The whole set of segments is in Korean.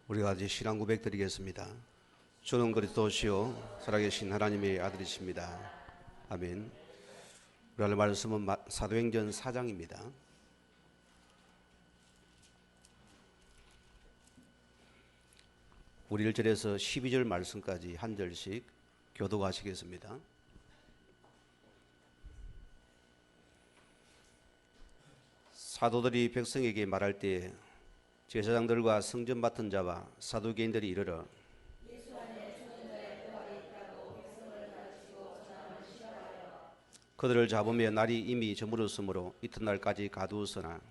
우리가 이제 신앙 고백 드리겠습니다. 주는 그리스도시요 살아계신 하나님의 아들이십니다. 아멘. 우리 오늘 말씀은 사도행전 4장입니다. 우리 1절에서 12절 말씀까지 한 절씩 교독하시겠습니다. 사도들이 백성에게 말할 때 제사장들과 성전 맡은 자와 사두개인들이 이르러 그들을 잡으며 날이 이미 저물었으므로 이튿날까지 가두었으나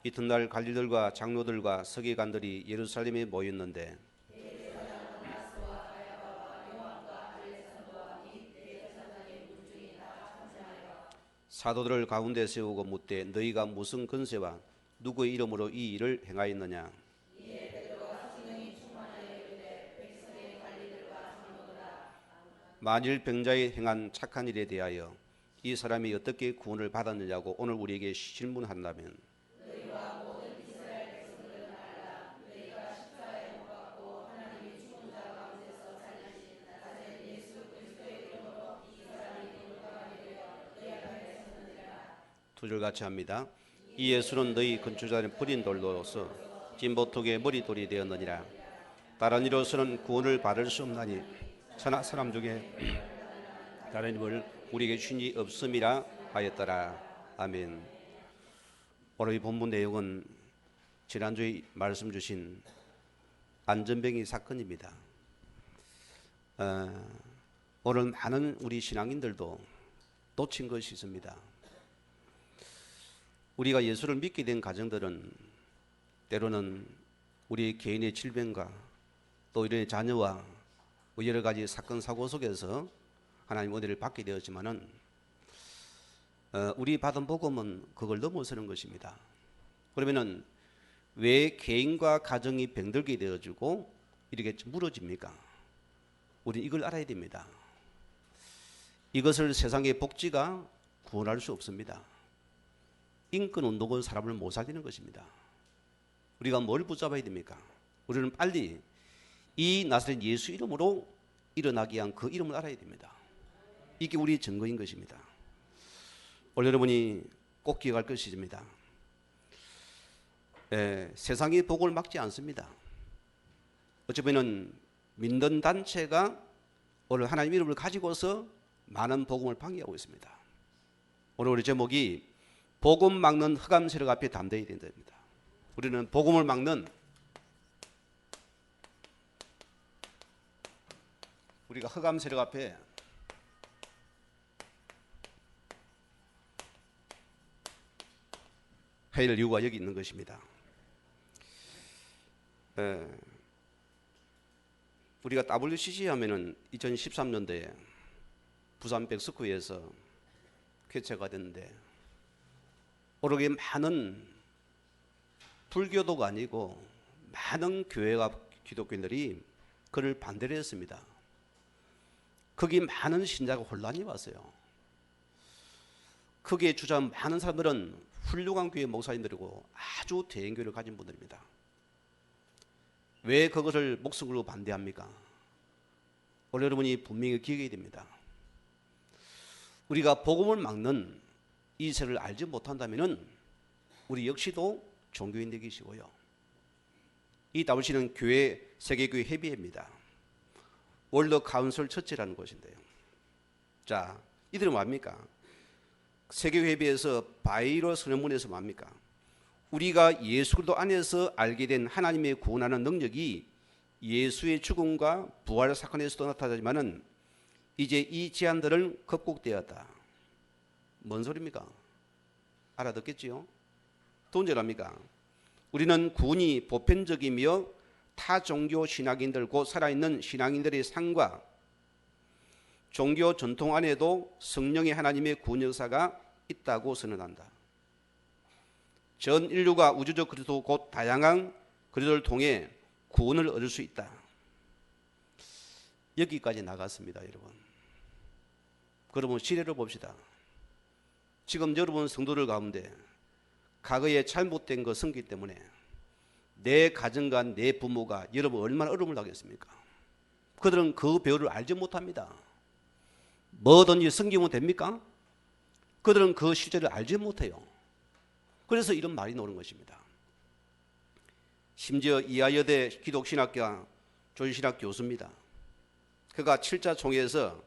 이튿날 관리들과 장로들과 서기관들이 예루살렘에 모였는데 사도들을 가운데 세우고 묻되 너희가 무슨 권세와 누구의 이름으로 이 일을 행하였느냐? 만일 병자에 행한 착한 일에 대하여 이 사람이 어떻게 구원을 받았느냐고 오늘 우리에게 질문한다면 두 절 같이 합니다. 이 예수는 너희 건축자는 버린 돌로서 진보톡의 머리돌이 되었느니라. 다른 이로서는 구원을 받을 수 없나니 천하 사람 중에 다른 힘을 우리에게 주니 없음이라 하였더라. 아멘. 오늘 이 본문 내용은 지난주에 말씀 주신 안전병이 사건입니다. 오늘 많은 우리 신앙인들도 놓친 것이 있습니다. 우리가 예수를 믿게 된 가정들은 때로는 우리 개인의 질병과 또 우리의 자녀와 여러 가지 사건 사고 속에서 하나님 은혜를 받게 되었지만은 우리 받은 복음은 그걸 넘어서는 것입니다. 그러면은 왜 개인과 가정이 병들게 되어지고 이렇게 무너집니까? 우리는 이걸 알아야 됩니다. 이것을 세상의 복지가 구원할 수 없습니다. 인권운동은 사람을 못 살리는 것입니다. 우리가 뭘 붙잡아야 됩니까? 우리는 빨리 이 나사렛 예수 이름으로 일어나기 위한 그 이름을 알아야 됩니다. 이게 우리의 증거인 것입니다. 오늘 여러분이 꼭 기억할 것입니다. 세상의 복을 막지 않습니다. 어쩌면 믿는 단체가 오늘 하나님 이름을 가지고서 많은 복음을 방해하고 있습니다. 오늘 우리 제목이 복음 막는 흑암 세력 앞에 담대해야 된답니다. 우리는 복음을 막는 우리가 흑암 세력 앞에 해야 할 이유가 여기 있는 것입니다. 우리가 WCC 하면은 2013년도에 부산 백스코에서 개최가 됐는데 오르게 많은 불교도가 아니고 많은 교회와 기독교인들이 그를 반대를 했습니다. 거기 많은 신자가 혼란이 왔어요. 거기에 주저한 많은 사람들은 훌륭한 교회 목사님들이고 아주 대형교회를 가진 분들입니다. 왜 그것을 목숨 걸고 반대합니까? 오늘 여러분이 분명히 기억해야 됩니다. 우리가 복음을 막는 이 세를 알지 못한다면 우리 역시도 종교인 되기시고요. 이 WC는 교회 세계교회 협의회입니다. 월드 카운슬 처치라는 것인데요. 자, 이들은 뭡니까? 세계회비에서 바이로 선언문에서 뭡니까? 우리가 예수 그리스도 안에서 알게 된 하나님의 구원하는 능력이 예수의 죽음과 부활 사건에서도 나타나지만은 이제 이 제한들을 극복되었다. 뭔 소리입니까? 알아듣겠지요? 또 언제 합니까? 우리는 구원이 보편적이며 타 종교 신앙인들 곧 살아있는 신앙인들의 삶과 종교 전통 안에도 성령의 하나님의 구원 역사가 있다고 선언한다. 전 인류가 우주적 그리스도 곧 다양한 그리스도를 통해 구원을 얻을 수 있다. 여기까지 나갔습니다, 여러분. 그러면 시대를 봅시다. 지금 여러분 성도들 가운데 과거에 잘못된 거 성기 때문에 내 가정과 내 부모가 여러분 얼마나 어려움을 하겠습니까? 그들은 그 배우를 알지 못합니다. 뭐든지 성기면 됩니까? 그들은 그 실제를 알지 못해요. 그래서 이런 말이 나오는 것입니다. 심지어 이하여대 기독신학과 조지신학 교수입니다. 그가 7차 총회에서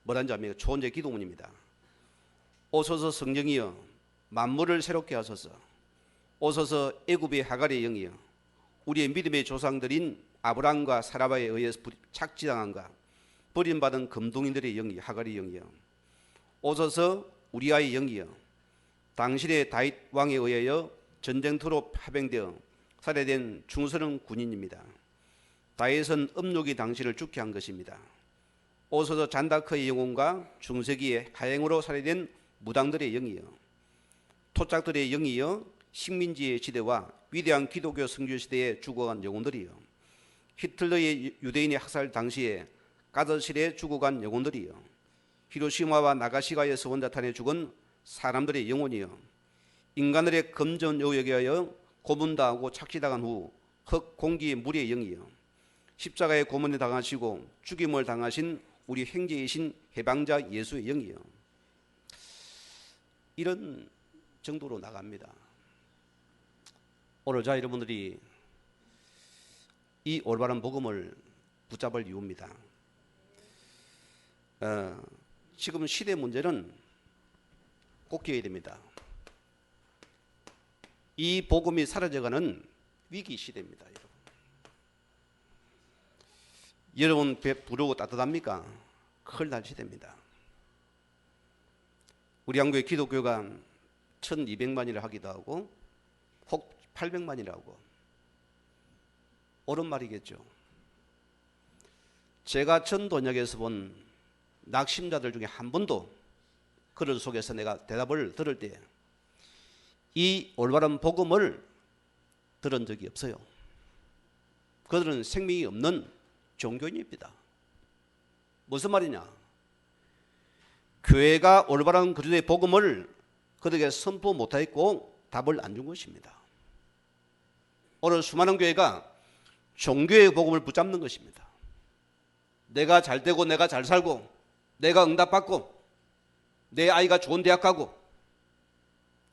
뭐라는지 압니까? 초원제 기도문입니다. 오소서 성령이여 만물을 새롭게 하소서. 오소서 애굽의 하갈의 영이여 우리의 믿음의 조상들인 아브람과 사라바에 의해서 착지당한가 버림받은 금동인들의 영이 하갈의 영이여 오소서 우리아의 영이여 당신의 다윗 왕에 의하여 전쟁터로 파병되어 살해된 중스러운 군인입니다. 다윗은 음욕이 당신을 죽게 한 것입니다. 오소서 잔다크의 영혼과 중세기의 하행으로 살해된 무당들의 영이여 토착들의 영이여 식민지의 시대와 위대한 기독교 성교 시대에 죽어간 영혼들이여 히틀러의 유대인의 학살 당시에 가드실에 죽어간 영혼들이여 히로시마와 나가시가에서 원자탄에 죽은 사람들의 영혼이여 인간들의 금전 의혹에 의하여 고문당하고 착시당한 후 흙 공기 물의 영이여 십자가의 고문에 당하시고 죽임을 당하신 우리 형제이신 해방자 예수의 영이여 이런 정도로 나갑니다. 오늘 자 여러분들이 이 올바른 복음을 붙잡을 이유입니다. 지금 시대 문제는 꼭 기억해야 됩니다. 이 복음이 사라져가는 위기 시대입니다. 여러분 배 부르고 따뜻합니까? 큰일 날 시대입니다. 우리 한국의 기독교가 1200만이라 하기도 하고 혹 800만이라고 옳은 말이겠죠. 제가 전도역에서 본 낙심자들 중에 한 분도 그들 속에서 내가 대답을 들을 때 이 올바른 복음을 들은 적이 없어요. 그들은 생명이 없는 종교인입니다. 무슨 말이냐? 교회가 올바른 그리스도의 복음을 그들에게 선포 못하였고 답을 안 준 것입니다. 오늘 수많은 교회가 종교의 복음을 붙잡는 것입니다. 내가 잘 되고 내가 잘 살고 내가 응답받고 내 아이가 좋은 대학 가고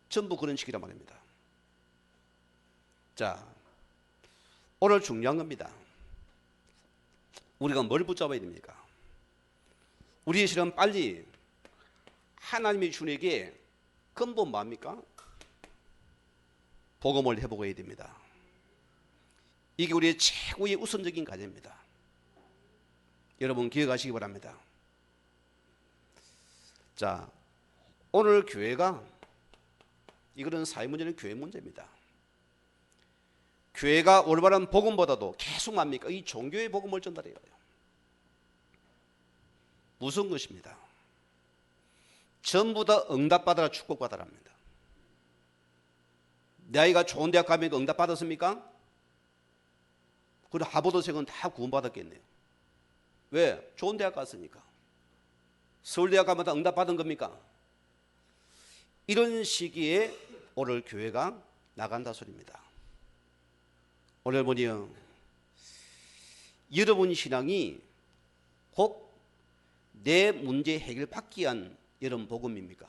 전부 그런 식이란 말입니다. 자, 오늘 중요한 겁니다. 우리가 뭘 붙잡아야 됩니까? 우리의 실은 빨리 하나님의 주님에게 근본 뭡니까? 복음을 회복해야 됩니다. 이게 우리의 최고의 우선적인 과제입니다. 여러분 기억하시기 바랍니다. 자, 오늘 교회가 이거는 사회 문제는 교회 문제입니다. 교회가 올바른 복음보다도 계속 뭡니까? 이 종교의 복음을 전달해요. 무슨 것입니다? 전부 다 응답받아라 축복받아랍니다. 내 아이가 좋은 대학 가면 응답받았습니까? 그리고 하버드생은 다 구원받았겠네요. 왜? 좋은 대학 갔으니까. 서울대학 가면 다 응답받은 겁니까? 이런 시기에 오늘 교회가 나간다 소리입니다. 오늘 보니요, 여러분 신앙이 곧 내 문제 해결받기 위한 이런 복음입니까?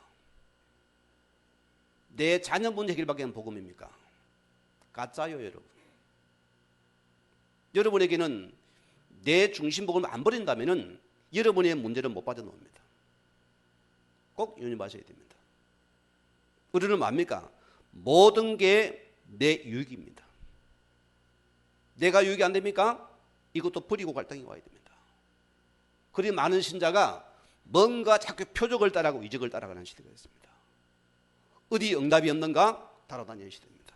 내 자녀 문제 해결받기 위한 복음입니까? 가짜요, 여러분. 여러분에게는 내 중심 복음을 안 버린다면 여러분의 문제는 못 빠져나옵니다. 꼭 유념하셔야 됩니다. 우리는 뭡니까? 모든 게 내 유익입니다. 내가 유익이 안 됩니까? 이것도 버리고 갈등이 와야 됩니다. 그리 많은 신자가 뭔가 자꾸 표적을 따라가고 이적을 따라가는 시대가 있습니다. 어디 응답이 없는가? 따라다니는 시대입니다.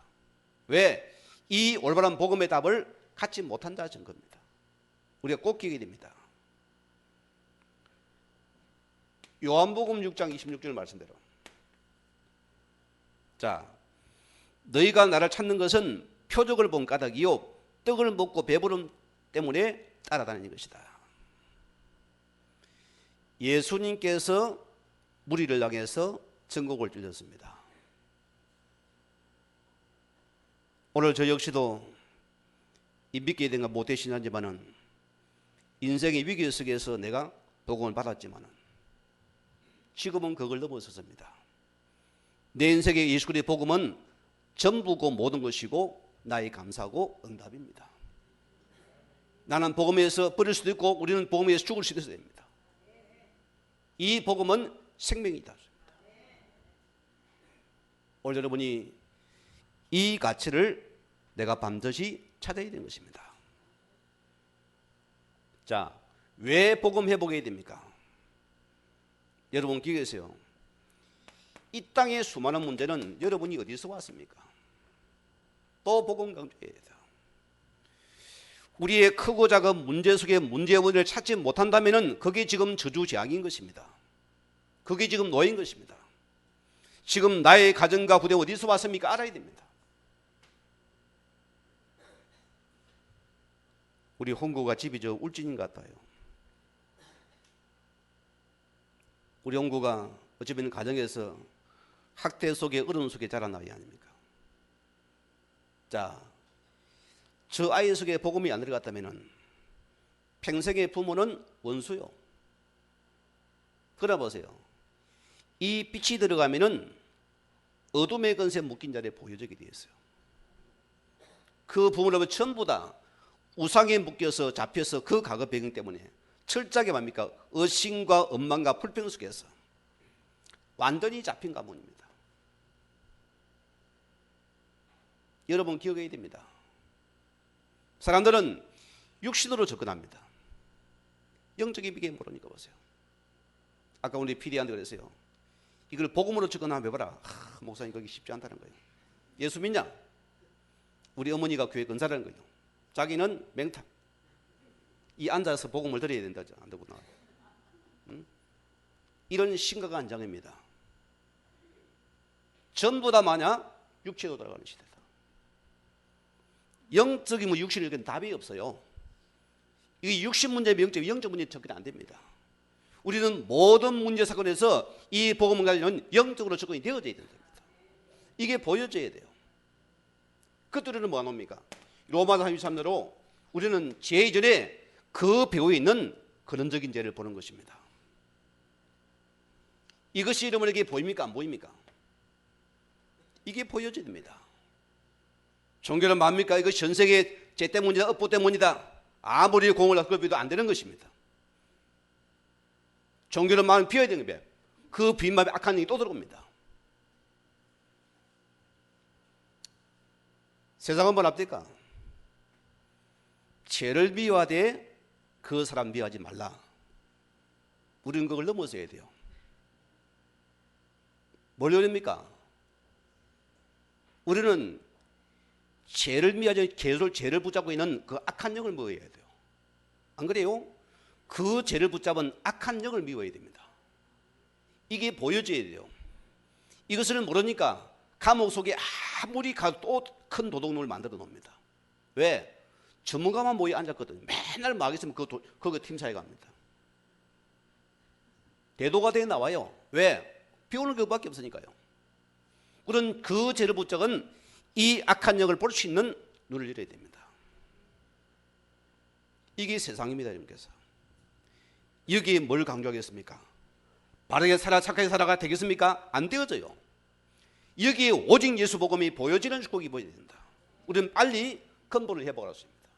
왜? 이 올바른 복음의 답을 갖지 못한다 증거입니다. 우리가 꼭 기억해야 됩니다. 요한복음 6장 26절 말씀대로, 자, 너희가 나를 찾는 것은 표적을 본 까닭이요 떡을 먹고 배부름 때문에 따라다니는 것이다. 예수님께서 무리를 향해서 전곡을 찔렸습니다. 오늘 저 역시도 이 믿게 된가 못해 신하지만은 인생의 위기 속에서 내가 복음을 받았지만은 지금은 그걸 넘어섰습니다. 내 인생의 예수 그리스도의 복음은 전부고 모든 것이고 나의 감사고 응답입니다. 나는 복음에서 버릴 수도 있고 우리는 복음에서 죽을 수도 있어야 됩니다. 이 복음은 생명이다. 오늘 여러분이 이 가치를 내가 반드시 찾아야 되는 것입니다. 자, 왜 복음 회복해야 됩니까? 여러분 기억하세요. 이 땅의 수많은 문제는 여러분이 어디서 왔습니까? 또 복음 강조해야 돼요. 우리의 크고 작은 문제 속에 문제의 원인을 찾지 못한다면 그게 지금 저주재앙인 것입니다. 그게 지금 노예인 것입니다. 지금 나의 가정과 부대 어디서 왔습니까? 알아야 됩니다. 우리 홍구가 집이 저 울진인 것 같아요. 우리 홍구가 어쩌면 가정에서 학대 속에 어려움 속에 자란 아이 아닙니까? 자, 저 아이 속에 복음이 안 들어갔다면 평생의 부모는 원수요. 그래 보세요. 이 빛이 들어가면은 어둠의 건세 묶인 자리에 보여지게 되어 있어요. 그 부모는 전부 다 우상에 묶여서 잡혀서 그 과거 배경 때문에 철저하게 뭡니까? 의심과 원망과 불평 속에서 완전히 잡힌 가문입니다. 여러분 기억해야 됩니다. 사람들은 육신으로 접근합니다. 영적인 비밀 모르니까 보세요. 아까 우리 PD한테 그랬어요. 이걸 복음으로 접근하면 해봐라. 목사님 거기 쉽지 않다는 거예요. 예수 믿냐? 우리 어머니가 교회 근사라는 거예요. 자기는 맹탕. 이 앉아서 복음을 드려야 된다. 안 되구나. 이런 심각한 장입니다. 전부 다 마냐? 육체로 돌아가는 시대다. 영적인 뭐 육신이 답이 없어요. 이 육신 문제면 영적 문제 접근이 안 됩니다. 우리는 모든 문제 사건에서 이 복음을 가지고는 영적으로 접근이 되어져야 됩니다. 이게 보여져야 돼요. 그들은 뭐가 놉니까? 로마서 33대로 우리는 죄 이전에 그 배후에 있는 근원적인 죄를 보는 것입니다. 이것이 여러분에게 보입니까? 안 보입니까? 이게 보여져야 됩니다. 종교는 뭡니까? 이것이 전 세계 죄 때문이다, 업보 때문이다. 아무리 공을 넓혀도 안 되는 것입니다. 종교는 마음을 비워야 되는 거예요. 그 빈 마음에 악한 영이 또 들어옵니다. 세상은 뭐 납니까? 죄를 미워하되 그 사람 미워하지 말라. 우리는 그걸 넘어서야 돼요. 뭘 요립니까? 우리는 죄를 미워하지 죄를 붙잡고 있는 그 악한 영을 미워해야 돼요. 안 그래요? 그 죄를 붙잡은 악한 영을 미워해야 됩니다. 이게 보여져야 돼요. 이것을 모르니까 감옥 속에 아무리 가도 또 큰 도둑놈을 만들어 놓습니다. 왜? 전문가만 모여 앉았거든요. 맨날 막 있으면 그거 팀 사회 갑니다. 대도가 되어 나와요. 왜? 비오는 것밖에 없으니까요. 그런 그 죄를 붙잡은 이 악한 영을 볼 수 있는 눈을 열어야 됩니다. 이게 세상입니다. 여러분께서 여기에 뭘 강조하겠습니까? 바르게 살아 착하게 살아가 되겠습니까? 안 되어져요. 여기에 오직 예수 복음이 보여지는 축복이 보여야 된다. 우리는 빨리 근본을 회복할 수 있습니다.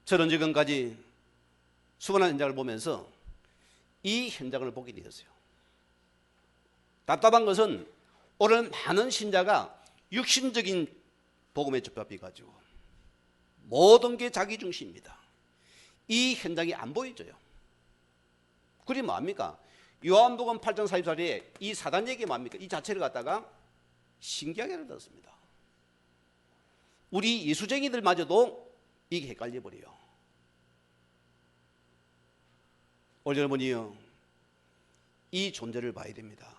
저는 지금까지 수많은 현장을 보면서 이 현장을 보게 되었어요. 답답한 것은 오늘 많은 신자가 육신적인 복음에 접합해가지고 모든 게 자기 중심입니다. 이 현장이 안 보여져요. 그게 뭐합니까? 요한복음 8장 44절에 이 사단 얘기 뭡니까? 이 자체를 갖다가 신기하게 알아듣습니다. 우리 예수쟁이들마저도 이게 헷갈려 버려요. 오늘 여러분이요, 이 존재를 봐야 됩니다.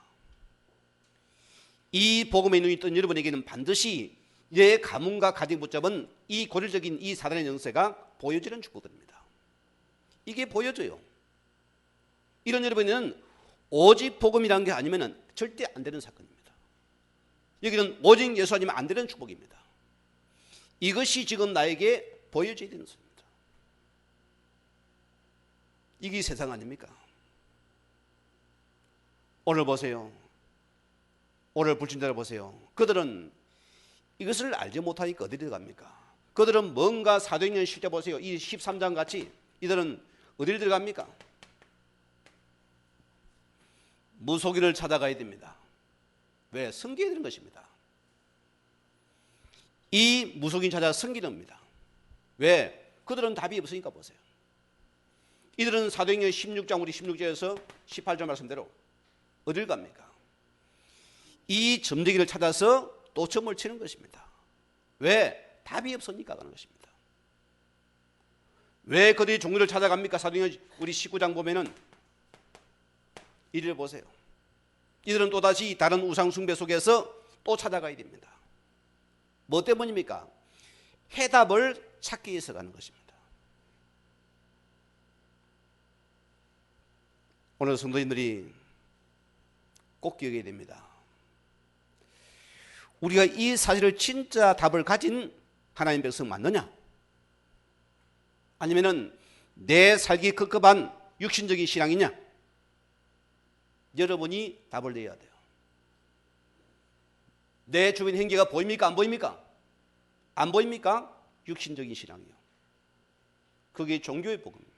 이 복음의 눈이 뜬 여러분에게는 반드시 내 가문과 가정 붙잡은 이 고질적인 이 사단의 영세가 보여지는 축복들입니다. 이게 보여져요. 이런 여러분은 오직 복음이라는 게 아니면 절대 안 되는 사건입니다. 여기는 오직 예수 아니면 안 되는 축복입니다. 이것이 지금 나에게 보여져야 되는 것입니다. 이게 세상 아닙니까? 오늘 보세요. 오늘 불신자를 보세요. 그들은 이것을 알지 못하니까 어디로 들어갑니까? 그들은 뭔가 사도행전 실제 보세요. 이 13장 같이 이들은 어디로 들어갑니까? 무속인을 찾아가야 됩니다. 왜? 섬겨야 되는 것입니다. 이 무속인 찾아 섬기는 겁니다. 왜? 그들은 답이 없으니까 보세요. 이들은 사도행전 16장 우리 16절에서 18절 말씀대로 어딜 갑니까? 이 점쟁이를 찾아서 또 점을 치는 것입니다. 왜? 답이 없으니까 가는 것입니다. 왜 그들이 종교를 찾아갑니까? 사도행전 우리 19장 보면은 이를 보세요. 이들은 또다시 다른 우상 숭배 속에서 또 찾아가야 됩니다. 뭐 때문입니까? 해답을 찾기 위해서 가는 것입니다. 오늘 성도님들이 꼭 기억해야 됩니다. 우리가 이 사실을 진짜 답을 가진 하나님 백성 맞느냐? 아니면은 내 살기 급급한 육신적인 신앙이냐? 여러분이 답을 내야 돼요. 내 주변 행위가 보입니까? 안 보입니까? 안 보입니까? 육신적인 신앙이요. 그게 종교의 복음입니다.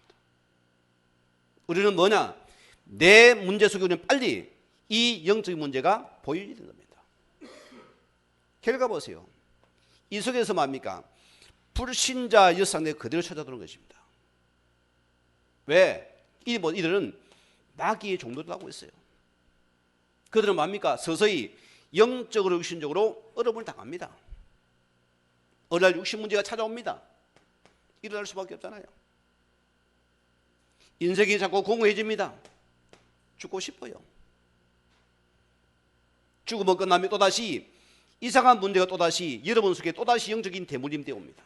우리는 뭐냐? 내 문제 속에 우리는 빨리 이 영적인 문제가 보여야 되는 겁니다. 결과 보세요. 이 속에서 뭡니까? 불신자 여상들 그대로 찾아드는 것입니다. 왜? 이들은 마귀의 종도를 하고 있어요. 그들은 뭡니까? 서서히 영적으로 육신적으로 어려움을 당합니다. 어느 날 육신 문제가 찾아옵니다. 일어날 수밖에 없잖아요. 인생이 자꾸 공허해집니다. 죽고 싶어요. 죽으면 끝나면 또다시 이상한 문제가 또다시 여러분 속에 또다시 영적인 대물림이 되옵니다.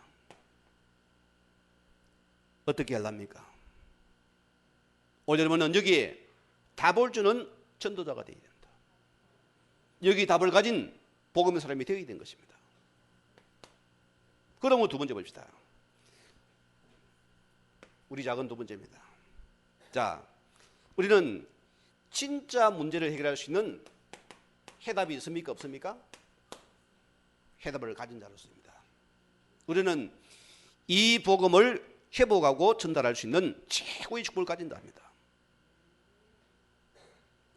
어떻게 하랍니까? 오늘 여러분은 여기에 답을 주는 전도자가 되어야 됩니다. 여기 답을 가진 복음의 사람이 되어야 되는 것입니다. 그러면 두 번째 봅시다. 우리 작은 두 번째입니다. 자, 우리는 진짜 문제를 해결할 수 있는 해답이 있습니까? 없습니까? 해답을 가진 자로서입니다. 우리는 이 복음을 회복하고 전달할 수 있는 최고의 축복을 가진다 합니다.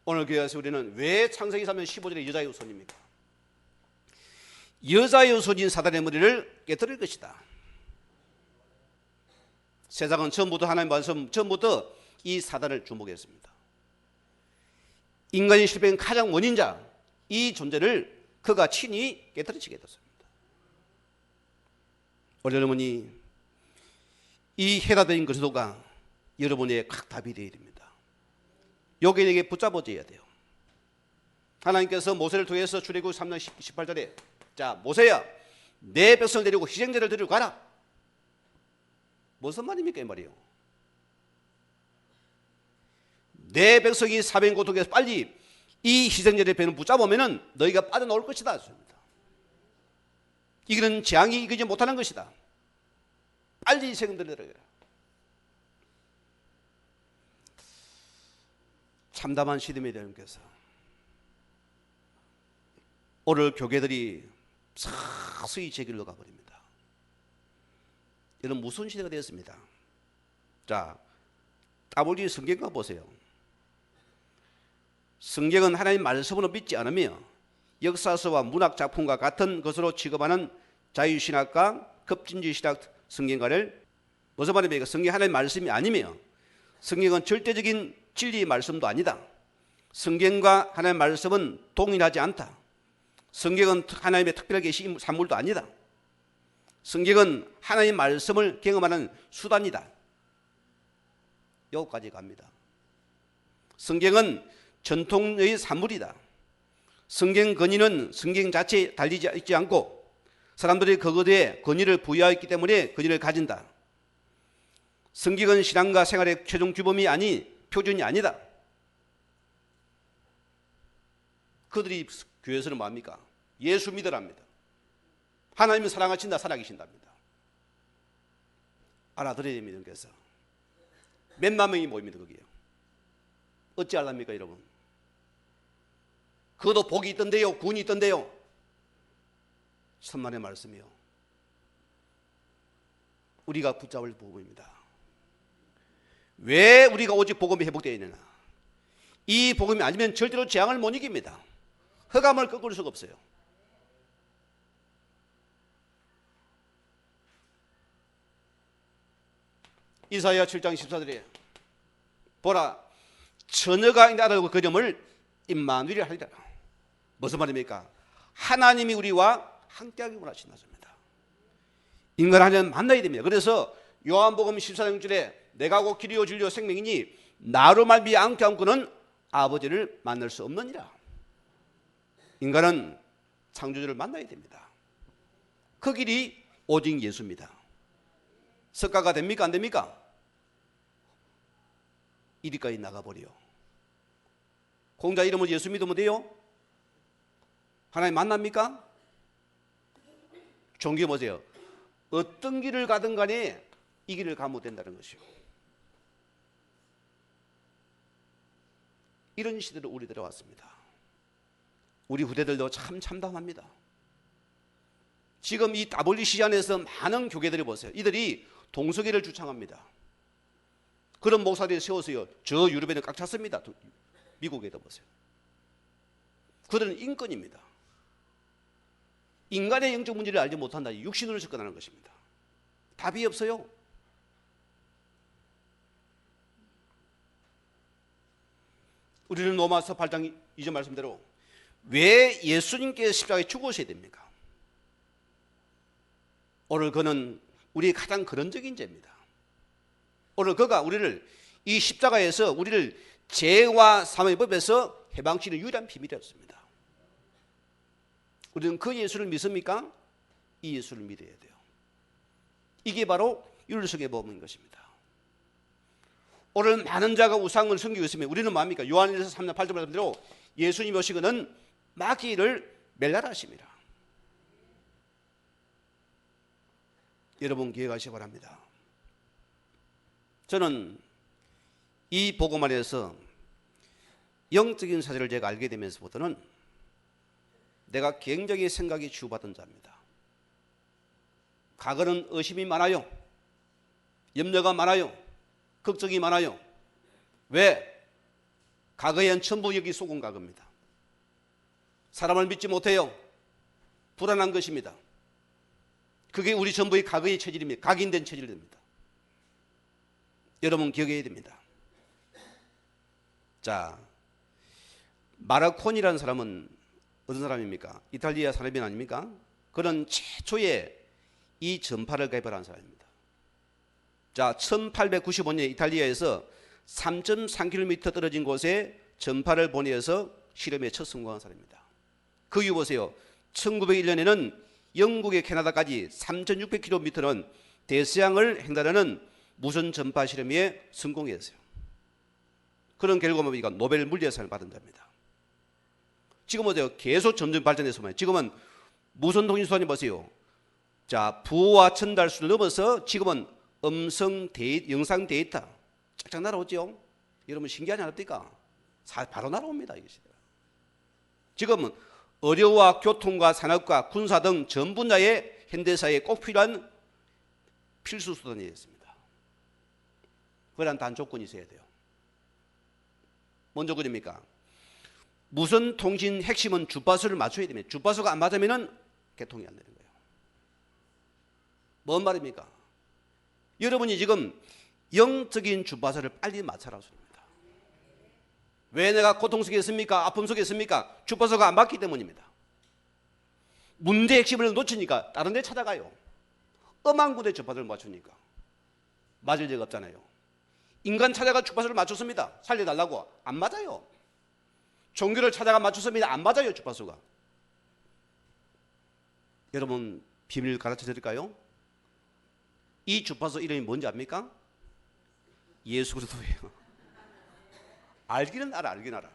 오늘 교회에서 우리는 왜 창세기 3장 15절에 여자의 후손입니까? 여자의 후손인 사단의 머리를 깨뜨릴 것이다. 세상은 처음부터 하나님 말씀 처음부터 이 사단을 주목했습니다. 인간의 실패는 가장 원인자 이 존재를 그가 친히 깨뜨리게 됐습니다. 오늘 여러분이 이 해답된 그리스도가 여러분의 각 답이 되어야 됩니다. 여기에게 붙잡아져야 돼요. 하나님께서 모세를 통해서 출애굽 3장 18절에 자 모세야 내 백성을 데리고 희생제를 드리러 가라. 무슨 말입니까 이 말이에요. 내 백성이 사백 고통에서 빨리 이 희생제의 배는 붙잡으면 너희가 빠져나올 것이다. 이거는 재앙이 이기지 못하는 것이다. 빨리 희생들을 드려라. 참담한 시드메 대님께서 오늘 교계들이 서서히 제 길로 가버립니다. 이런 무슨 시대가 되었습니다. 자, WD 성경과 보세요. 성경은 하나님 말씀으로 믿지 않으며 역사서와 문학 작품과 같은 것으로 취급하는 자유신학과 급진주의신학 성경과를 무슨 말입니까? 성경이 하나님 말씀이 아니며 성경은 절대적인 진리의 말씀도 아니다. 성경과 하나님의 말씀은 동일하지 않다. 성경은 하나님의 특별하게 계신 산물도 아니다. 성경은 하나님의 말씀을 경험하는 수단이다. 여기까지 갑니다. 성경은 전통의 산물이다. 성경 권위는 성경 자체에 달리지 있지 않고 사람들이 그것에 권위를 부여했기 때문에 권위를 가진다. 성경은 신앙과 생활의 최종 규범이 아닌 표준이 아니다. 그들이 교회에서는 뭐합니까? 예수 믿으랍니다. 하나님은 사랑하신다, 살아계신답니다. 알아들어야 됩니다. 그래서 몇만 명이 모입니다. 거기요. 어찌 알랍니까 여러분? 그것도 복이 있던데요, 군이 있던데요. 천만의 말씀이요. 우리가 붙잡을 복음입니다. 왜 우리가 오직 복음이 회복되어 있느냐? 이 복음이 아니면 절대로 재앙을 못 이깁니다. 흑암을 꺾을 수가 없어요. 이사야 7장 14절에 보라, 처녀가 이 나라로 그림을 임마누엘이라 하리라. 무슨 말입니까? 하나님이 우리와 함께하기 원하신다습니다. 인간 하나님 만나야 됩니다. 그래서 요한복음 14장절에 내가 곧 길이요 진리요 생명이니 나로 말미암아 함께한 그는 아버지를 만날 수 없느니라. 인간은 창조주를 만나야 됩니다. 그 길이 오직 예수입니다. 석가가 됩니까? 안 됩니까? 이리까지 나가버려. 공자 이름을 예수 믿으면 돼요? 하나님 만납니까? 종교 보세요. 어떤 길을 가든 간에 이 길을 가면 못 된다는 것이요. 이런 시대로 우리 들어왔습니다. 우리 후대들도 참 참담합니다. 지금 이 WC 안에서 많은 교계들이 보세요. 이들이 동서계를 주창합니다. 그런 목사들이 세워서요, 저 유럽에는 꽉 찼습니다. 미국에도 보세요. 그들은 인권입니다. 인간의 영적 문제를 알지 못한다. 육신으로 접근하는 것입니다. 답이 없어요. 우리는 로마서 8장 2절 말씀대로 왜 예수님께서 십자가에 죽으셔야 됩니까? 오늘 그는 우리의 가장 근원적인 죄입니다. 오늘 그가 우리를 이 십자가에서 우리를 죄와 사망의 법에서 해방시키는 유일한 비밀이었습니다. 우리는 그 예수를 믿습니까? 이 예수를 믿어야 돼요. 이게 바로 율속의 법인 것입니다. 오늘 많은 자가 우상을 섬기고 있으면 우리는 뭐합니까? 요한일서 3장 8절 말씀대로 예수님 오시고는 마귀를 멸하심이라. 여러분 기억하시기 바랍니다. 저는 이 복음 안에서 영적인 사실을 제가 알게 되면서부터는 내가 굉장히 생각이 주고받은 자입니다. 과거는 의심이 많아요. 염려가 많아요. 걱정이 많아요. 왜? 과거엔 전부 여기 속은 과거입니다. 사람을 믿지 못해요. 불안한 것입니다. 그게 우리 전부의 과거의 체질입니다. 각인된 체질입니다. 여러분 기억해야 됩니다. 자, 마라콘이라는 사람은 어떤 사람입니까? 이탈리아 사람이 아닙니까? 그는 최초에 이 전파를 개발한 사람입니다. 자, 1895년에 이탈리아에서 3.3km 떨어진 곳에 전파를 보내서 실험에 첫 성공한 사람입니다. 그 이후 보세요. 1901년에는 영국의 캐나다까지 3,600km는 대서양을 횡단하는 무선 전파 실험에 성공했어요. 그런 결과 뭡니까? 노벨 물리학상을 받은 자입니다. 지금 보세요. 계속 점점 발전해서 지금은 무선 통신수단이 보세요. 자, 부호와 전달 수를 넘어서 지금은 영상 데이터 쫙쫙 날아오죠. 여러분 신기하지 않습니까? 바로 날아옵니다. 이것이. 지금은 의료와 교통과 산업과 군사 등 전 분야의 현대사회에 꼭 필요한 필수 수단이 있습니다. 그런 단 조건이 있어야 돼요. 뭔 조건입니까? 무선 통신 핵심은 주파수를 맞춰야 됩니다. 주파수가 안 맞으면 개통이 안 되는 거예요. 뭔 말입니까? 여러분이 지금 영적인 주파수를 빨리 맞춰라 소리입니다. 왜 내가 고통 속에 있습니까? 아픔 속에 있습니까? 주파수가 안 맞기 때문입니다. 문제의 핵심을 놓치니까 다른 데 찾아가요. 엄한 군데 주파수를 맞추니까 맞을 리가 없잖아요. 인간 찾아가 주파수를 맞췄습니다. 살려달라고. 안 맞아요. 종교를 찾아가 맞췄습니다. 안 맞아요. 주파수가. 여러분 비밀 가르쳐 드릴까요? 이 주파수 이름이 뭔지 압니까? 예수 그리스도예요. 알기는 알아. 알긴 알아.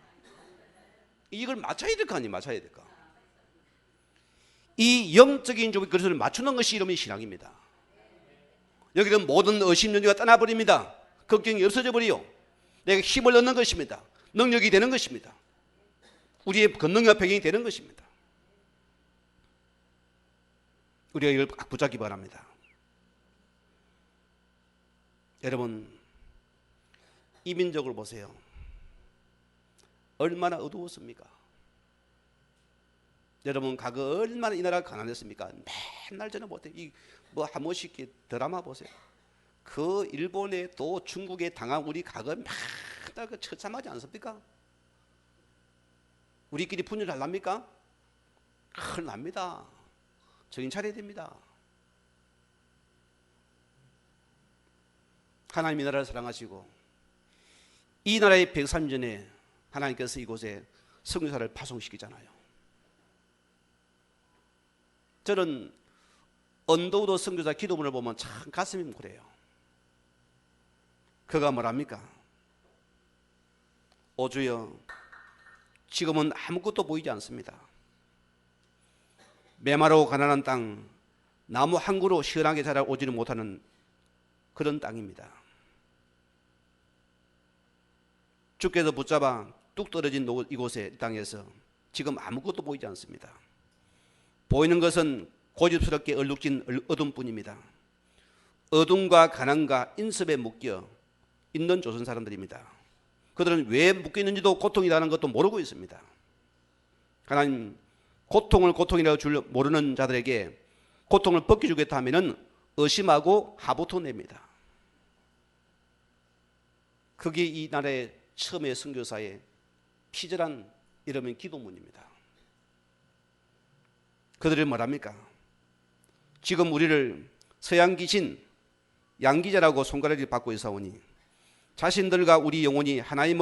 이걸 맞춰야 될까 아니 맞춰야 될까? 이 영적인 그것을 맞추는 것이 이름이 신앙입니다. 여기는 모든 의심 연유가 떠나버립니다. 걱정이 없어져 버리요. 내가 힘을 얻는 것입니다. 능력이 되는 것입니다. 우리의 권능과 배경이 되는 것입니다. 우리가 이걸 꼭 붙잡기 바랍니다. 여러분, 이민족을 보세요. 얼마나 어두웠습니까? 여러분, 과거 얼마나 이 나라가 가난했습니까? 맨날 저는 못해. 뭐 한 번씩 드라마 보세요. 그 일본에 또 중국에 당한 우리 과거 맨날 그 처참하지 않습니까? 우리끼리 분열하랍니까? 큰일 납니다. 정신 차려야 됩니다. 하나님 이 나라를 사랑하시고 이 나라의 130년에 하나님께서 이곳에 선교사를 파송시키잖아요. 저는 언더우드 선교사 기도문을 보면 참 가슴이 뭉클해요. 그가 뭐랍니까? 오 주여, 지금은 아무것도 보이지 않습니다. 메마르고 가난한 땅, 나무 한 그루 시원하게 자라오지는 못하는 그런 땅입니다. 주께서 붙잡아 뚝 떨어진 이곳의 땅에서 지금 아무것도 보이지 않습니다. 보이는 것은 고집스럽게 얼룩진 어둠뿐입니다. 어둠과 가난과 인습에 묶여 있는 조선 사람들입니다. 그들은 왜 묶여 있는지도 고통이라는 것도 모르고 있습니다. 하나님, 고통을 고통이라고 모르는 자들에게 고통을 벗겨주겠다 하면은 의심하고 하부토 냅니다. 그게 이 나라의 처음의 선교사의 피절한 이러면 기도문입니다. 그들이 뭐랍니까? 지금 우리를 서양 귀신 양기자라고 손가락을 받고 있사오니 자신들과 우리 영혼이 하나님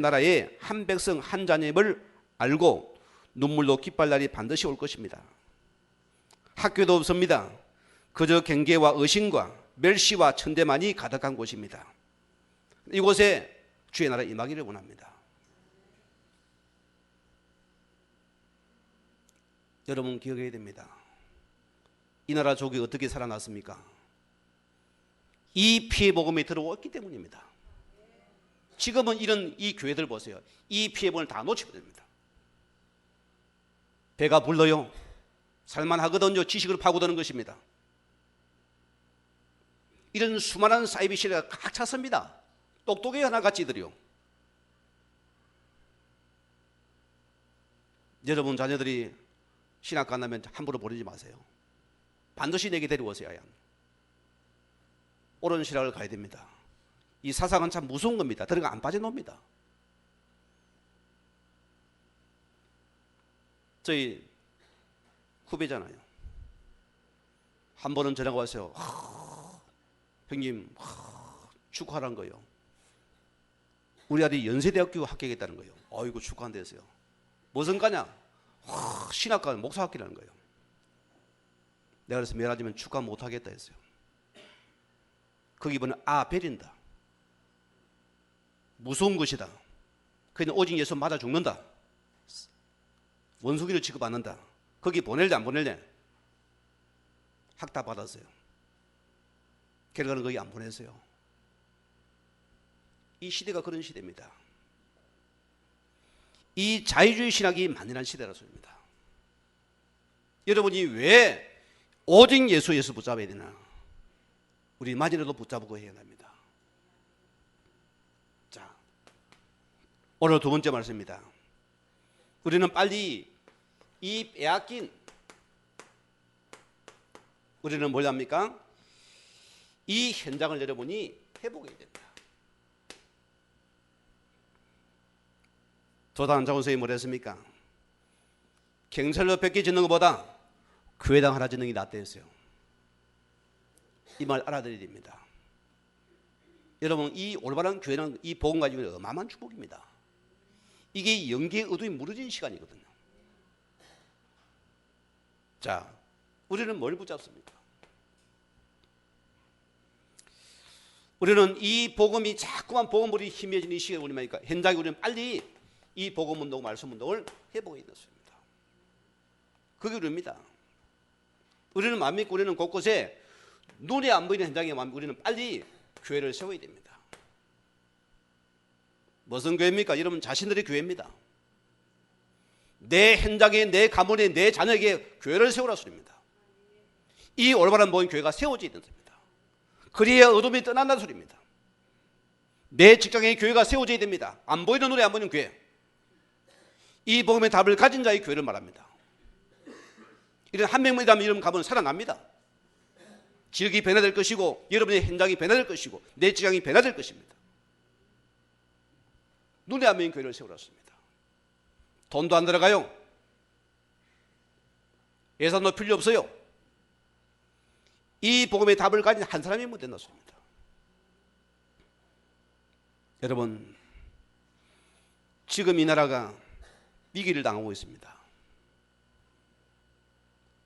나라의 한 백성 한 자녀임을 알고 눈물로 기뻐할 날이 반드시 올 것입니다. 학교도 없습니다. 그저 경계와 의심과 멸시와 천대만이 가득한 곳입니다. 이곳에 주의 나라 임하기를 원합니다. 여러분 기억해야 됩니다. 이 나라 족이 어떻게 살아났습니까? 이 피해 복음이 들어왔기 때문입니다. 지금은 이 교회들 보세요. 이 피해 복음을 다 놓쳐버립니다. 배가 불러요. 살만하거든요. 지식을 파고드는 것입니다. 이런 수많은 사이비 시대가 꽉 찼습니다. 똑똑이 하나같이들이요. 여러분 자녀들이 신학 간다면 함부로 보내지 마세요. 반드시 내게 데려오세요. 옳은 신학을 가야 됩니다. 이 사상은 참 무서운 겁니다. 들어가 안 빠져놉니다. 저희 후배잖아요. 한 번은 전화가 왔어요. 형님 축하하라는 거예요. 우리 아들이 연세대학교 합격했다는 거예요. 아이고 축하한대서요. 무슨 과냐? 신학과 목사학기라는 거예요. 내가 그래서 미안하지만 축하 못하겠다 했어요. 그 기분은 베린다. 무서운 것이다. 그는 오직 예수 맞아 죽는다. 원수기를 취급받는다. 거기 보낼래 안 보낼래? 학다 받았어요. 결과는 거기 안 보냈어요. 이 시대가 그런 시대입니다. 이 자유주의 신학이 만연한 시대라 소리입니다. 여러분이 왜 오직 예수 붙잡아야 되나? 우리 마지막으로 붙잡고 해야 합니다. 자, 오늘 두 번째 말씀입니다. 우리는 빨리 이 빼앗긴 우리는 뭘 합니까? 이 현장을 여러분이 회복해야 됩니다. 조단 장로선생님이 뭐라 했습니까? 경찰로 100개 짓는 것보다 교회당 하나 짓는 게 낫다 했어요. 이 말 알아들어야 됩니다. 여러분 이 올바른 교회는 이 복음 가지고 어마어마한 축복입니다. 이게 영계의 어둠이 무너진 시간이거든요. 자, 우리는 뭘 붙잡습니까? 우리는 이 복음이 자꾸만 복음물이 희미해지는 이 시간에 우리 말니까 현장에 우리는 빨리 이 복음운동, 말씀운동을 해보고 있는 것입니다. 그게 우리입니다. 우리는 마음 믿고 우리는 곳곳에 눈에 안 보이는 현장에 우리는 빨리 교회를 세워야 됩니다. 무슨 교회입니까? 여러분 자신들의 교회입니다. 내 현장에, 내 가문에, 내 자녀에게 교회를 세우라 소리입니다. 이 올바른 모임 교회가 세워져야 됩니다. 그래야 어둠이 떠난다는 소리입니다. 내 직장에 교회가 세워져야 됩니다. 안 보이는 눈에 안 보이는 교회. 이 복음의 답을 가진 자의 교회를 말합니다. 이런 한 명만 있다면 여러분 가문은 살아납니다. 지역이 변화될 것이고 여러분의 현장이 변화될 것이고 내 직장이 변화될 것입니다. 눈에 안 보이는 교회를 세우라습니다. 돈도 안 들어가요. 예산도 필요 없어요. 이 복음의 답을 가진 한 사람이 못 된다 소리입니다. 여러분, 지금 이 나라가 위기를 당하고 있습니다.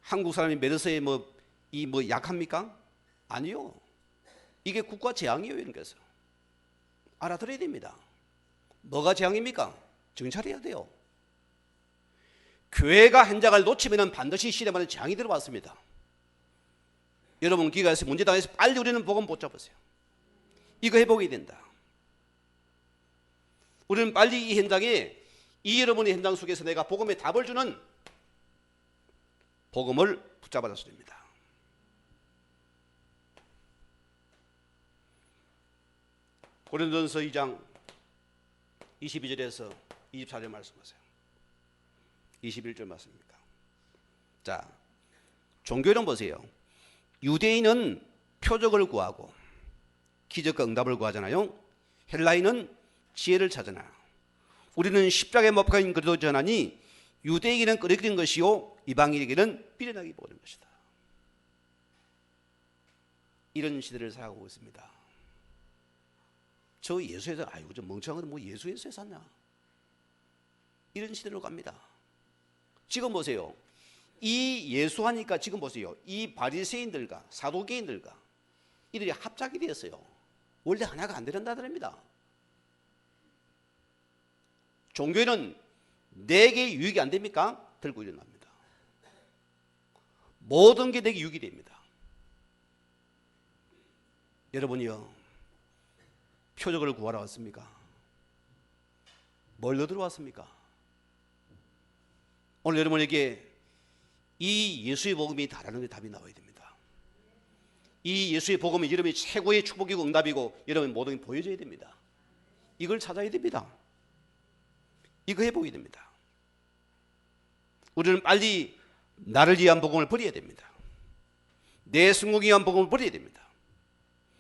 한국 사람이 메르스에 약합니까? 아니요. 이게 국가 재앙이에요. 이런 것은 알아들어야 됩니다. 뭐가 재앙입니까? 정찰해야 돼요. 교회가 현장을 놓치면 반드시 시대만에 재앙이 들어왔습니다. 여러분 기가에서 문제 당해서 빨리 우리는 복음 붙잡으세요. 이거 해보게 된다. 우리는 빨리 이 현장에 이 여러분의 현장 속에서 내가 복음의 답을 주는 복음을 붙잡아라 소리입니다. 고린도전서 2장 22절에서 24절 말씀하세요. 21절 맞습니까? 자, 종교는 보세요. 유대인은 표적을 구하고 기적과 응답을 구하잖아요. 헬라인은 지혜를 찾으나 우리는 십자가에 못 박힌 그리스도 전하니 유대인에게는 끓여기는 것이요 이방인에게는 비련하게 보는 것이다. 이런 시대를 살아가고 있습니다. 저 예수에서 아이고 저 멍청한 건 뭐 예수에서 샀냐? 이런 시대로 갑니다. 지금 보세요. 이 예수하니까 지금 보세요. 이 바리새인들과 사두개인들과 이들이 합작이 되었어요. 원래 하나가 안 된다더랍니다. 종교는 내게 유익이 안 됩니까? 들고 일어납니다. 모든 게 내게 유익이 됩니다. 여러분이요, 표적을 구하러 왔습니까? 뭘 얻으러 왔습니까? 오늘 여러분에게 이 예수의 복음이 다라는 데 답이 나와야 됩니다. 이 예수의 복음이 여러분의 최고의 축복이고 응답이고 여러분 모든 게 보여져야 됩니다. 이걸 찾아야 됩니다. 이거 해보게 됩니다. 우리는 빨리 나를 위한 복음을 버려야 됩니다. 내 성공을 위한 복음을 버려야 됩니다.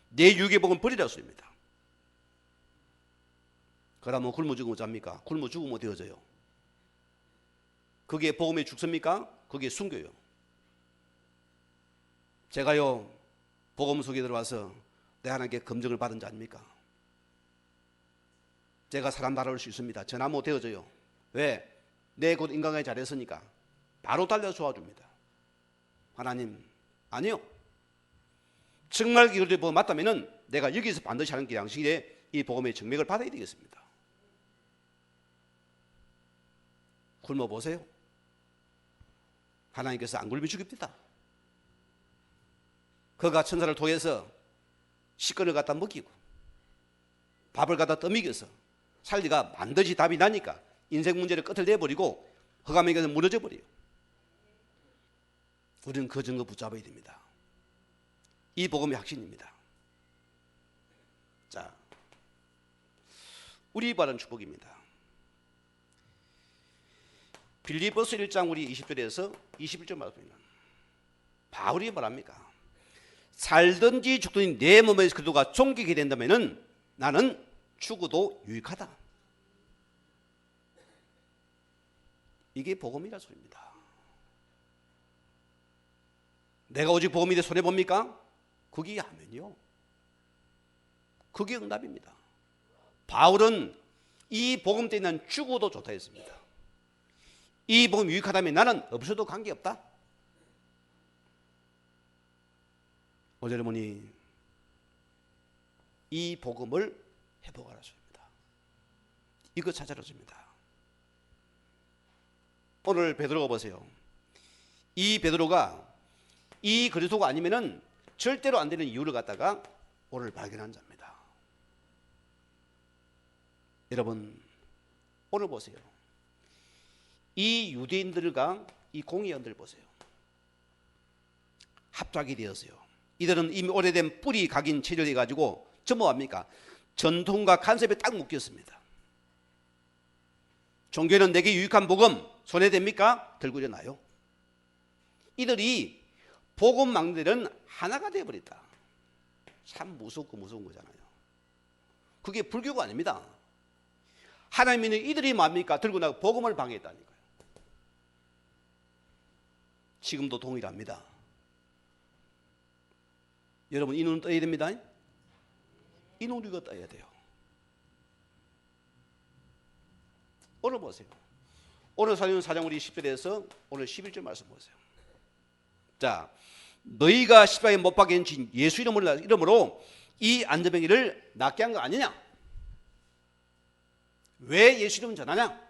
내 유익의 복음을 버리라 소리입니다. 그러면 굶어 죽으면 어쩝니까? 굶어 죽으면 되어져요. 그게 복음의 죽습니까? 그게 순교요. 제가요 복음 속에 들어와서 내 하나님께 검증을 받은 자 아닙니까? 제가 사람 다룰 수 있습니다. 전화 못 되어져요. 왜? 내 곧 인간관계 잘했으니까 바로 달려서 도와줍니다. 하나님 아니요. 정말 이걸 보고 맞다면은 내가 여기서 반드시 하는 게 양식에 이 복음의 증맥을 받아야 되겠습니다. 굶어 보세요. 하나님께서 안 굶어 죽입니다. 그가 천사를 통해서 식권을 갖다 먹이고 밥을 갖다 떠먹여서 살리가 반드시 답이 나니까 인생 문제를 끝을 내버리고 흑암에게서 무너져 버려요. 우리는 그 증거 붙잡아야 됩니다. 이 복음의 확신입니다. 자, 우리 바른 축복입니다. 빌립보서 1장 우리 20절에서 21절 말씀입니다. 바울이 말합니까? 살든지 죽든지 내 몸에서 그리스도가 존귀게 된다면은 나는 죽어도 유익하다. 이게 복음이라 소리입니다. 내가 오직 복음이 돼 손해 봅니까? 그게 아멘이요. 그게 응답입니다. 바울은 이 복음 때문에 난 죽어도 좋다 했습니다. 이 복음 유익하다면 나는 없어도 관계없다. 오늘 여러분이 이 복음을 회복하라 소리입니다. 이거 찾아라 소리입니다. 오늘 베드로가 보세요. 이 베드로가 이 그리스도가 아니면은 절대로 안 되는 이유를 갖다가 오늘 발견한 자입니다. 여러분, 오늘 보세요. 이 유대인들과 이 공의원들 보세요. 합작이 되었어요. 이들은 이미 오래된 뿌리 각인 체질이 가지고 전부 뭡니까? 전통과 간섭에 딱 묶였습니다. 종교는 내게 유익한 복음 손에 댑니까? 들고 일어나요. 이들이 복음 막들은 하나가 되어버렸다. 참 무섭고 무서운 거잖아요. 그게 불교가 아닙니다. 하나님은 이들이 뭡니까? 들고 나가 복음을 방해했다니까요. 지금도 동일합니다. 여러분, 이 눈은 떠야 됩니다. 이 눈 우리가 떠야 돼요. 오늘 보세요. 오늘 사도행전 4장 우리 10절에서 오늘 11절 말씀 보세요. 자, 너희가 십자가에 못 박힌 예수 이름으로 이 안전병이를 낫게 한 거 아니냐? 왜 예수 이름을 전하냐?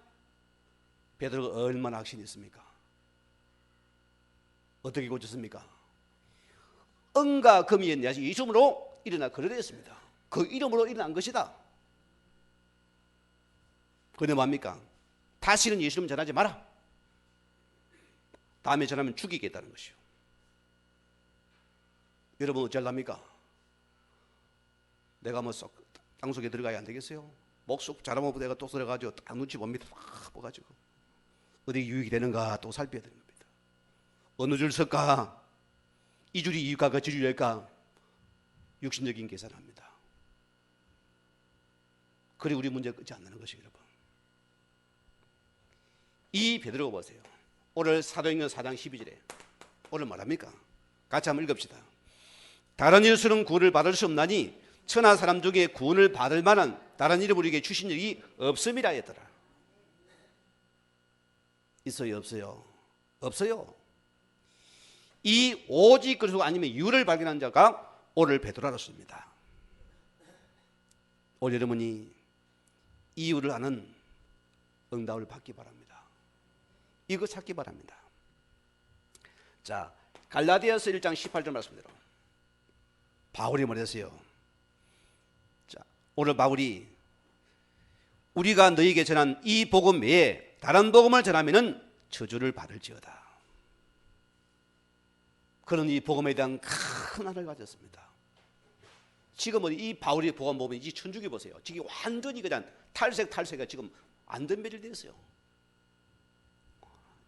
베드로가 얼마나 확신이 있습니까? 어떻게 고쳤습니까? 은과 금이 예수 이름으로 일어나 걸어냈습니다. 그 이름으로 일어난 것이다. 그런데 뭡니까? 다시는 예수 이름 전하지 마라. 다음에 전하면 죽이겠다는 것이요. 여러분 어쩌랍니까? 내가 뭐 쏙 땅속에 들어가야 안 되겠어요? 목속 자라모부 내가 또 들어가지고 딱 눈치 봅니다. 막 보가지고 어디 유익이 되는가 또 살펴야 됩니다. 어느 줄 설까? 이 줄이 이익과 그 줄일까? 육신적인 계산합니다. 그래 우리 문제가 끝이 안 나는 것이에요, 여러분. 이 베드로가 보세요. 오늘 사도행전 4장 12절에 오늘 말합니까? 같이 한번 읽읍시다. 다른 이로서는 구원을 받을 수 없나니 천하 사람 중에 구원을 받을 만한 다른 이름을 우리에게 주신 적이 없음이라 했더라. 있어요, 없어요? 없어요. 이 오직 그리스도가 아니면 이유를 발견한 자가 오늘 베드로라습니다. 오늘 여러분이 이유를 아는 응답을 받기 바랍니다. 이거 찾기 바랍니다. 자, 갈라디아서 1장 18절 말씀대로 바울이 말했어요. 자, 오늘 바울이 우리가 너희에게 전한 이 복음 외에 다른 복음을 전하면은 저주를 받을지어다. 그런 이 복음에 대한 큰 하나를 가졌습니다. 지금은 이 바울의 복음 보면 이 천주교 보세요. 지금 완전히 그냥 탈색이 지금 완전 매질되었어요.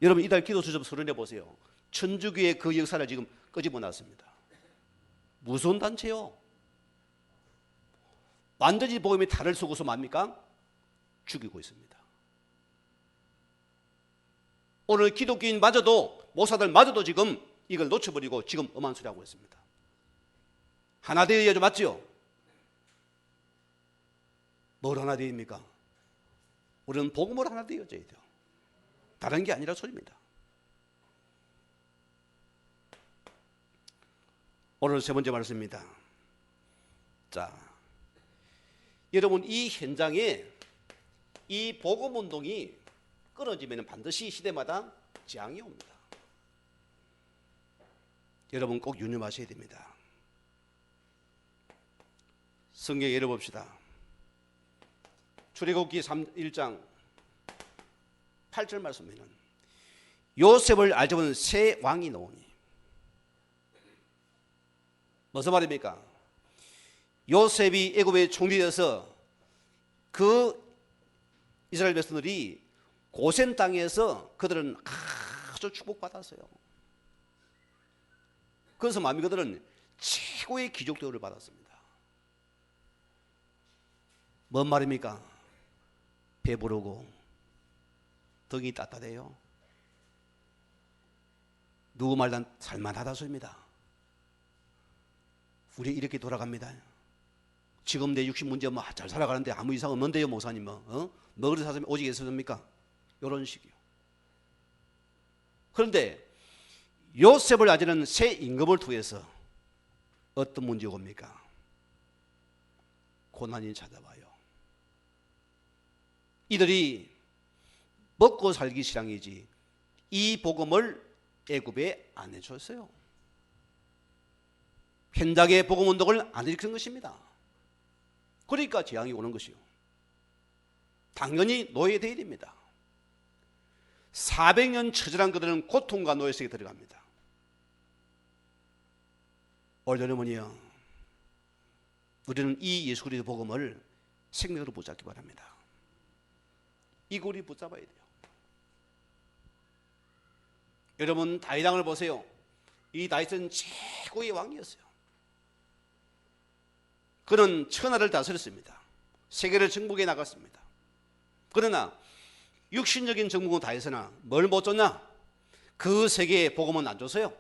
여러분 이달 기도수 좀 수련해 보세요. 천주교의 그 역사를 지금 끄집어 놨습니다. 무서운 단체요. 완전히 복음이 탈을 쓰고서 뭡니까? 죽이고 있습니다. 오늘 기독교인마저도 목사들마저도 지금 이걸 놓쳐버리고 지금 엄한 소리 하고 있습니다. 하나 되어야죠, 맞죠? 뭘 하나 되입니까? 우리는 복음으로 하나 되어져야 돼요. 다른 게 아니라 소리입니다. 오늘 세 번째 말씀입니다. 자, 여러분 이 현장에 이 복음 운동이 끊어지면 반드시 시대마다 재앙이 옵니다. 여러분 꼭 유념하셔야 됩니다. 성경 열어봅시다. 출애굽기 1장 8절 말씀에는 요셉을 알잡은 새 왕이 나오니 무슨 말입니까? 요셉이 애굽에 총리되어서 그 이스라엘 백성들이 고센 땅에서 그들은 아주 축복받았어요. 그래서 마음이 그들은 최고의 귀족 대우를 받았습니다. 뭔 말입니까? 배부르고 등이 따뜻해요. 누구 말단 살만하다 소리입니다. 우리 이렇게 돌아갑니다. 지금 내 육신 문제 뭐 잘 살아가는데 아무 이상 없는데요, 목사님 뭐 그래서 사람이 오직 있었습니까? 이런 식이요. 그런데 요셉을 아지는 새 임금을 통해서 어떤 문제가 옵니까? 고난이 찾아와요. 이들이 먹고 살기 시장이지 이 복음을 애굽에 안 해줬어요. 현장의 복음 운동을 안 일으킨 것입니다. 그러니까 재앙이 오는 것이요. 당연히 노예되어야 됩니다. 400년 처절한 그들은 고통과 노예 속에 들어갑니다. 오늘 여러분이요, 우리는 이 예수 그리스도의 복음을 생명으로 붙잡기 바랍니다. 이거 우리 붙잡아야 돼요. 여러분 다윗 왕을 보세요. 이 다윗은 최고의 왕이었어요. 그는 천하를 다스렸습니다. 세계를 정복해 나갔습니다. 그러나 육신적인 정복은 다 했으나 뭘 못 줬나? 그 세계의 복음은 안 줬어요.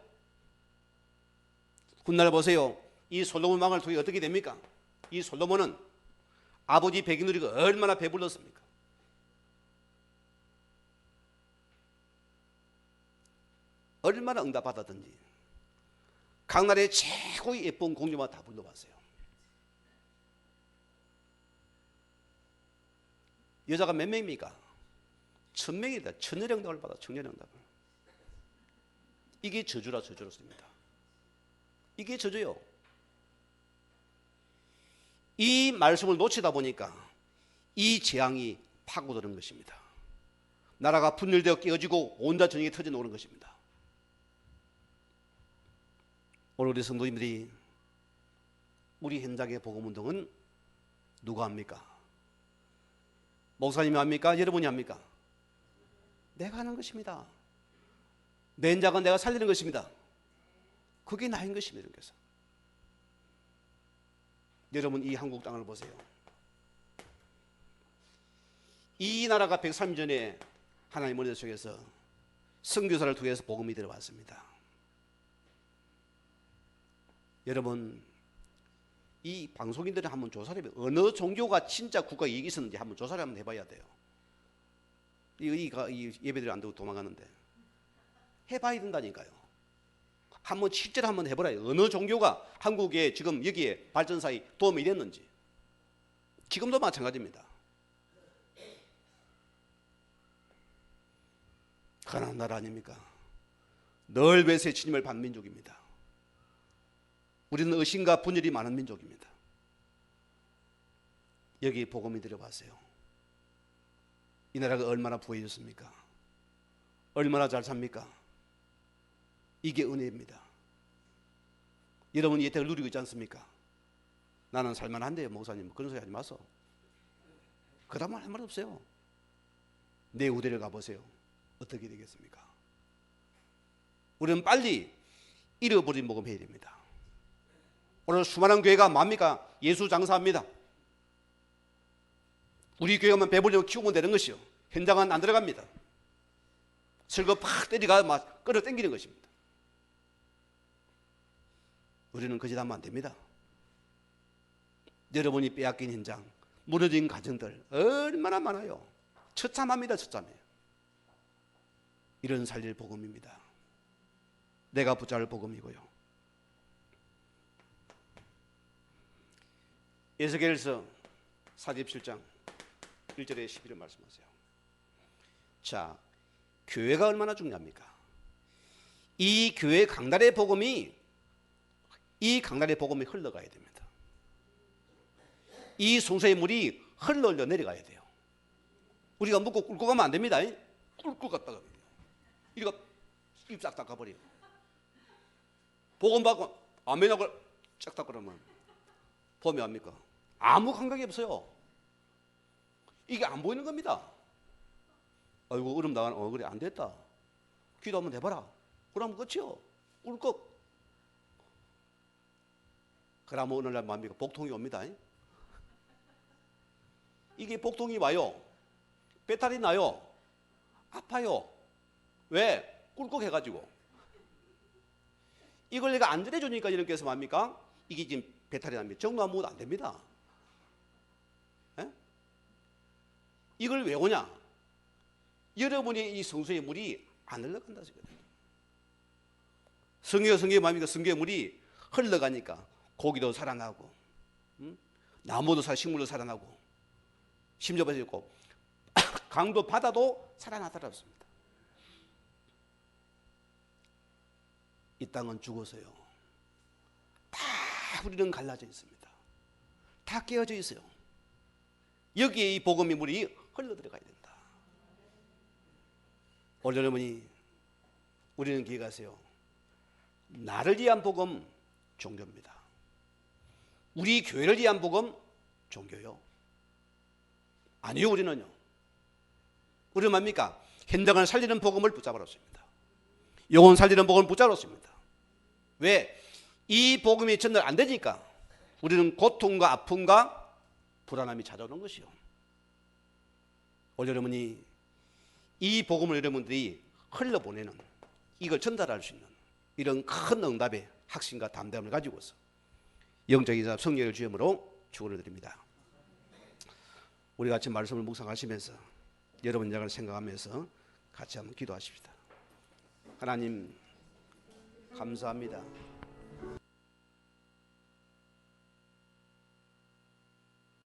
훗날 보세요. 이 솔로몬 왕을 통해 어떻게 됩니까? 이 솔로몬은 아버지 배기 누리고 얼마나 배불렀습니까? 얼마나 응답받았든지 각 나라의 최고의 예쁜 공주만 다 불러봤어요. 여자가 몇 명입니까? 1000명이다. 천년영답을 받아. 천년영답을. 이게 저주라 저주로습니다. 이게 저주요. 이 말씀을 놓치다 보니까 이 재앙이 파고드는 것입니다. 나라가 분열되어 깨어지고 온갖 전쟁이 터져 나오는 것입니다. 오늘 우리 성도님들이 우리 현장의 복음운동은 누가 합니까? 목사님이 합니까? 여러분이 합니까? 내가 하는 것입니다. 내 현장은 내가 살리는 것입니다. 그게 나인 것입니다. 그래서 여러분 이 한국 땅을 보세요. 이 나라가 103년 전에 하나님 머리 속에서 선교사를 통해서 복음이 들어왔습니다. 여러분 이 방송인들이 한번 조사를 해봐요. 어느 종교가 진짜 국가 이익이 있었는지 한번 조사를 한번 해봐야 돼요. 이 예배들이 안 되고 도망가는데 해봐야 된다니까요. 한번 실제로 한번 해보라요. 어느 종교가 한국에 지금 여기에 발전사에 도움이 됐는지. 지금도 마찬가지입니다. 가난한 나라 아닙니까? 늘 외세 침입을 받는 민족입니다. 우리는 의심과 분열이 많은 민족입니다. 여기 복음이 들어봤어요. 이 나라가 얼마나 부해졌습니까? 얼마나 잘 삽니까? 이게 은혜입니다. 여러분 이 혜택을 누리고 있지 않습니까? 나는 살만한데요 목사님. 그런 소리 하지 마소. 그다음 할 말 없어요. 내 우대를 가보세요. 어떻게 되겠습니까? 우리는 빨리 잃어버린 복음 해야 됩니다. 오늘 수많은 교회가 뭡니까? 예수 장사합니다. 우리 교회만 배불리면 키우면 되는 것이요. 현장은 안 들어갑니다. 설거 팍 때리가 막 끌어당기는 것입니다. 우리는 그 짓 하면 안 됩니다. 여러분이 빼앗긴 현장, 무너진 가정들 얼마나 많아요. 처참합니다. 처참해요. 이런 살릴 복음입니다. 내가 붙잡을 복음이고요. 에스겔서 47장 1절에 11을 말씀하세요. 자, 교회가 얼마나 중요합니까? 이 교회 강단의 복음이 흘러가야 됩니다. 이 성소의 물이 흘러 내려가야 돼요. 우리가 묻고 꿇고 가면 안 됩니다. 꿇고 갔다가 이거 입 싹 닦아버려요. 복음 받고 아멘하고 쫙 닦으라면 봄이 합니까? 아무 감각이 없어요. 이게 안 보이는 겁니다. 아이고 얼음 나가는 그래 안 됐다. 기도 한번 해봐라. 그러면 끝이요. 꿀꺽. 그러면 오늘날 뭡니까? 복통이 옵니다. 이게 복통이 와요. 배탈이 나요. 아파요. 왜? 꿀꺽 해가지고. 이걸 내가 안 전해주니까 이렇게 해서 뭡니까? 이게 지금 배탈이 납니다. 정도 아무것도 안 됩니다. 에? 이걸 왜 오냐? 여러분의 이 성소의 물이 안 흘러간다. 성경의 뭡니까? 성경의 물이 흘러가니까 고기도 살아나고, 나무도 식물도 살아나고, 심지어 있고 강도 바다도 살아나더랍니다. 이 땅은 죽어서요. 다 우리는 갈라져 있습니다. 다 깨어져 있어요. 여기에 이 복음의 물이 흘러 들어가야 된다. 오늘 여러분이 우리는 기억하세요. 나를 위한 복음 종교입니다. 우리 교회를 위한 복음 종교요. 아니요, 우리는요. 우리는 뭡니까? 현장을 살리는 복음을 붙잡았습니다. 영혼 살리는 복음을 붙잡았습니다. 왜? 이 복음이 전달 안 되니까 우리는 고통과 아픔과 불안함이 찾아오는 것이요. 오늘 여러분이 이 복음을 여러분들이 흘러보내는, 이걸 전달할 수 있는 이런 큰 응답의 확신과 담대함을 가지고서 영적이자 성령의 주임으로 축원을 드립니다. 우리 같이 말씀을 묵상하시면서 여러분 양을 생각하면서 같이 한번 기도하십시다. 하나님 감사합니다.